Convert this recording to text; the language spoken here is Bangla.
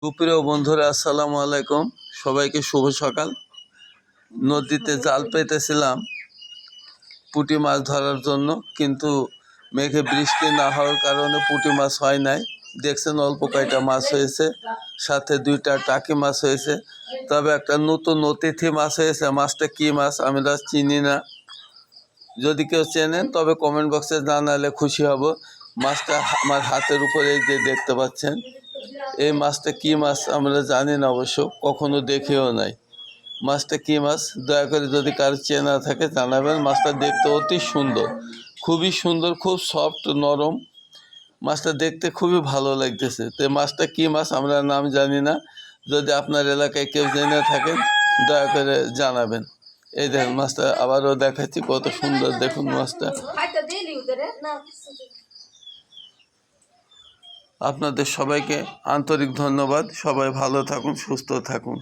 সুপ্রিয় বন্ধুরা, আসসালামু আলাইকুম। সবাইকে শুভ সকাল। নদীতে জাল পেতেছিলাম পুঁটি মাছ ধরার জন্য, কিন্তু মেঘে বৃষ্টি না হওয়ার কারণে পুঁটি মাছ হয় নাই। দেখছেন অল্প কয়টা মাছ হয়েছে, সাথে 2টা টাকি মাছ হয়েছে। তবে একটা নতুন অতিথি মাছ হয়েছে। মাছটা কি মাছ আমরা চিনি না। যদি কেউ চেনেন তবে কমেন্ট বক্সে জানালে খুশি হব। মাছটা আমার হাতের উপরে যে দেখতে পাচ্ছেন, এই মাছটা কি মাছ আমরা জানি না, অবশ্য কখনো দেখেও নাই। মাছটা কি মাছ দয়া করে যদি কারো চেনা থাকে জানাবেন। মাছটা দেখতে অতি সুন্দর, খুবই সুন্দর, খুব সফট নরম। মাছটা দেখতে খুবই ভালো লাগতেছে। তো মাছটা কি মাছ আমরা নাম জানি না। যদি আপনার এলাকায় কেউ জেনে থাকেন দয়া করে জানাবেন। এই দেখুন মাছটা আবারও দেখাচ্ছি, কত সুন্দর দেখুন মাছটা। আপনাদের সবাইকে আন্তরিক ধন্যবাদ। সবাই ভালো থাকুন, সুস্থ থাকুন।